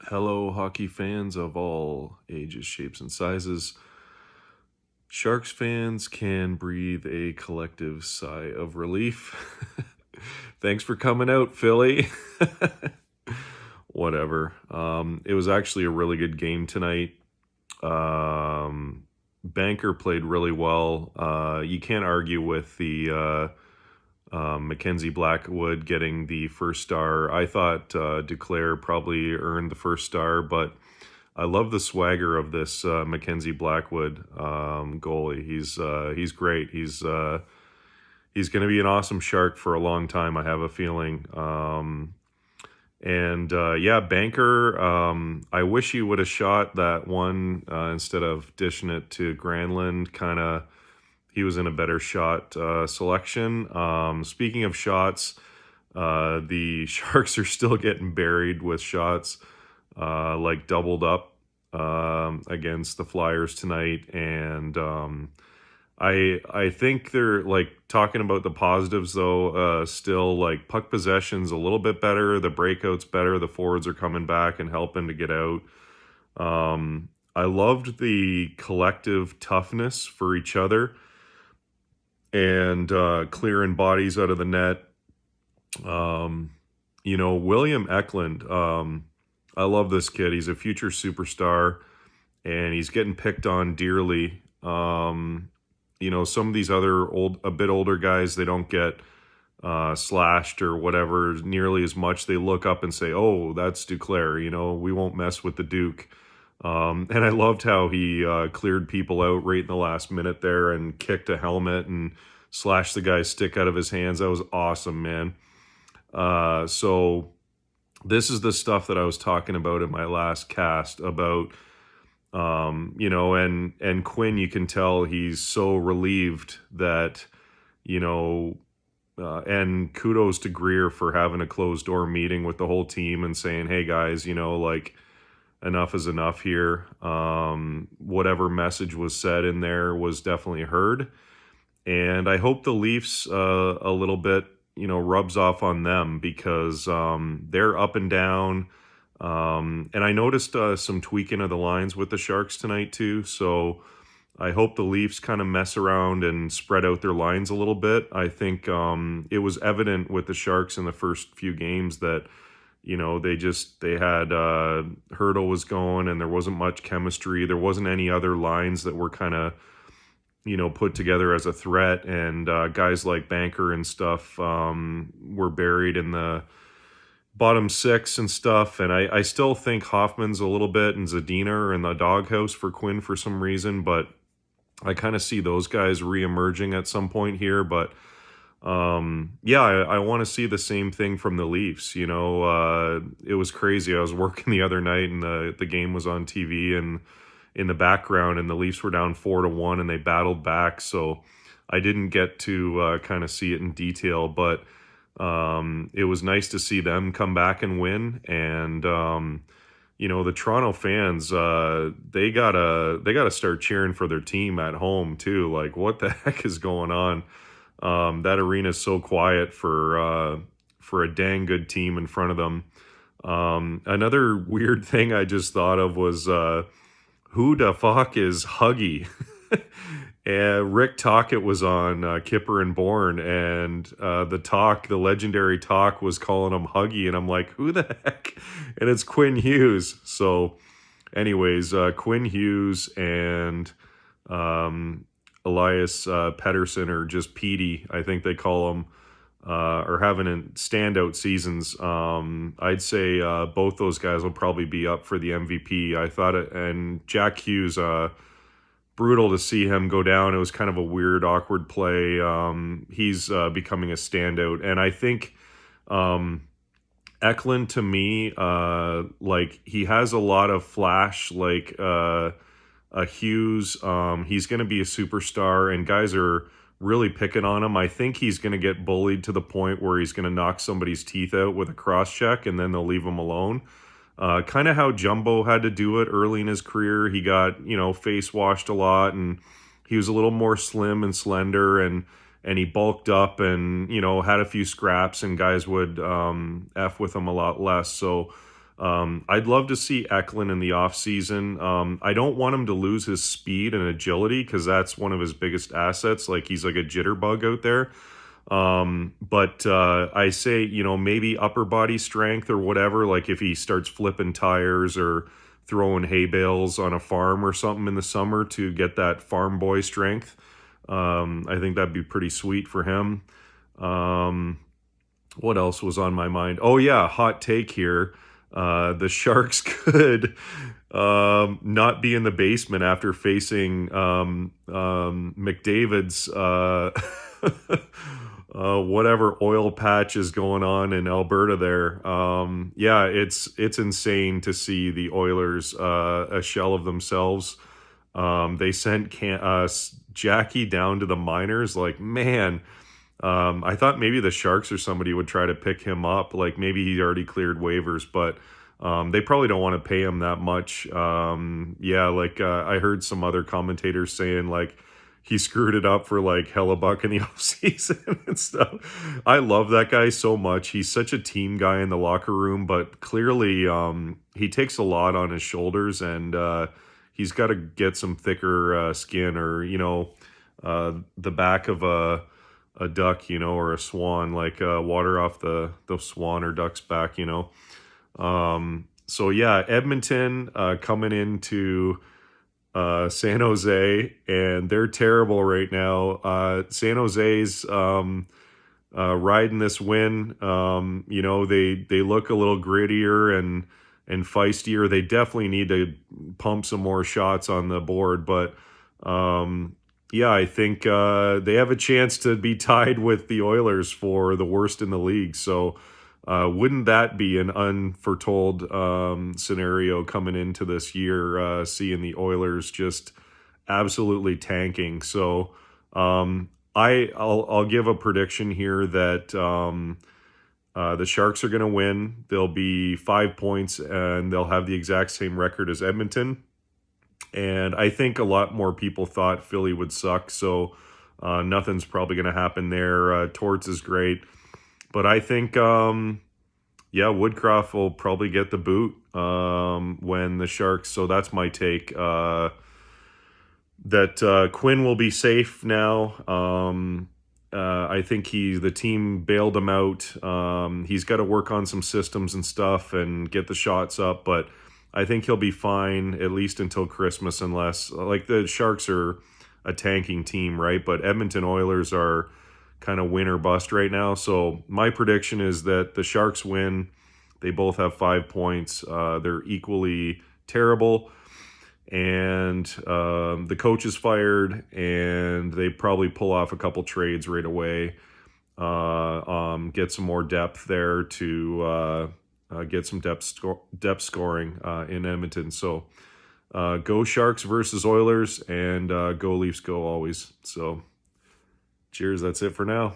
Hello, hockey fans of all ages, shapes, and sizes. Sharks fans can breathe a collective sigh of relief. Thanks for coming out, Philly. Whatever. It was actually a really good game tonight. Banker played really well. You can't argue with the Mackenzie Blackwood getting the first star. I thought Duclair probably earned the first star, but I love the swagger of this Mackenzie Blackwood goalie. He's great. He's going to be an awesome Shark for a long time. I have a feeling. Yeah, Banker. I wish he would have shot that one instead of dishing it to Granlund. He was in a better shot selection. Speaking of shots, the Sharks are still getting buried with shots, like doubled up against the Flyers tonight, and I think they're like talking about the positives though. Still, like puck possession's a little bit better, the breakouts better, the forwards are coming back and helping to get out. I loved the collective toughness for each other and clearing bodies out of the net. William Eklund. I love this kid. He's a future superstar, and he's getting picked on dearly. Some of these other a bit older guys, they don't get slashed or whatever nearly as much. They look up and say, "Oh, that's Duclair. We won't mess with the Duke." And I loved how he cleared people out right in the last minute there and kicked a helmet and slashed the guy's stick out of his hands. That was awesome, man. So this is the stuff that I was talking about in my last cast about, and Quinn, you can tell he's so relieved that, and kudos to Greer for having a closed door meeting with the whole team and saying, hey guys, like enough is enough here. Whatever message was said in there was definitely heard. And I hope the Leafs a little bit, rubs off on them because they're up and down. And I noticed some tweaking of the lines with the Sharks tonight too. So I hope the Leafs kind of mess around and spread out their lines a little bit. I think it was evident with the Sharks in the first few games that, they had Hurdle was going and there wasn't much chemistry. There wasn't any other lines that were kind of, put together as a threat, and guys like Banker and stuff were buried in the bottom six and stuff. And I still think Hoffman's a little bit, and Zadina are in the doghouse for Quinn for some reason, but I kind of see those guys re-emerging at some point here. But I want to see the same thing from the Leafs. It was crazy. I was working the other night, and the game was on TV, and in the background, and the Leafs were down 4-1 and they battled back. So I didn't get to kind of see it in detail, but it was nice to see them come back and win. And, the Toronto fans, they gotta start cheering for their team at home too. Like, what the heck is going on? That arena is so quiet for a dang good team in front of them. Another weird thing I just thought of was, who the fuck is Huggy? And Rick Tocchet was on Kipper and Bourne, and the legendary Talk was calling him Huggy, and I'm like, who the heck? And it's Quinn Hughes. So, anyways, Quinn Hughes and Elias Pettersson, or just Petey, I think they call him, are having standout seasons. I'd say both those guys will probably be up for the MVP. I thought it, and Jack Hughes, brutal to see him go down. It was kind of a weird, awkward play. He's becoming a standout, and I think Eklund, to me, like he has a lot of flash, like a Hughes. He's going to be a superstar, and guys are really picking on him. I think he's going to get bullied to the point where he's going to knock somebody's teeth out with a cross check, and then they'll leave him alone. Kind of how Jumbo had to do it early in his career. He got, face washed a lot, and he was a little more slim and slender, and he bulked up and, had a few scraps, and guys would F with him a lot less. So I'd love to see Eklund in the offseason. I don't want him to lose his speed and agility because that's one of his biggest assets. Like he's like a jitterbug out there. But I say, maybe upper body strength or whatever, like if he starts flipping tires or throwing hay bales on a farm or something in the summer to get that farm boy strength. I think that'd be pretty sweet for him. Um, what else was on my mind? Oh yeah, hot take here. The Sharks could not be in the basement after facing McDavid's whatever oil patch is going on in Alberta there. Yeah, it's insane to see the Oilers a shell of themselves. They sent Jackie down to the minors. Like, man, I thought maybe the Sharks or somebody would try to pick him up. Like maybe he already cleared waivers, but they probably don't want to pay him that much. Yeah, like I heard some other commentators saying like he screwed it up for like Hellebuck in the offseason and stuff. I love that guy so much. He's such a team guy in the locker room, but clearly he takes a lot on his shoulders, and he's got to get some thicker skin, or the back of a duck, or a swan, like water off the swan or duck's back. So yeah, Edmonton coming into San Jose, and they're terrible right now. San Jose's riding this win. They look a little grittier and feistier. They definitely need to pump some more shots on the board, but yeah, I think they have a chance to be tied with the Oilers for the worst in the league. So wouldn't that be an unforetold scenario coming into this year, seeing the Oilers just absolutely tanking? So I'll give a prediction here that the Sharks are going to win. They'll be 5 points, and they'll have the exact same record as Edmonton. And I think a lot more people thought Philly would suck, so nothing's probably going to happen there. Torts is great. But I think, Woodcroft will probably get the boot when the Sharks, so that's my take, that Quinn will be safe now. I think the team bailed him out. He's got to work on some systems and stuff and get the shots up, but I think he'll be fine at least until Christmas, unless like the Sharks are a tanking team, right? But Edmonton Oilers are kind of win or bust right now. So my prediction is that the Sharks win. They both have 5 points. They're equally terrible. And the coach is fired, and they probably pull off a couple trades right away. Get some more depth there to get some depth scoring in Edmonton. So go Sharks versus Oilers, and go Leafs go always. So cheers, that's it for now.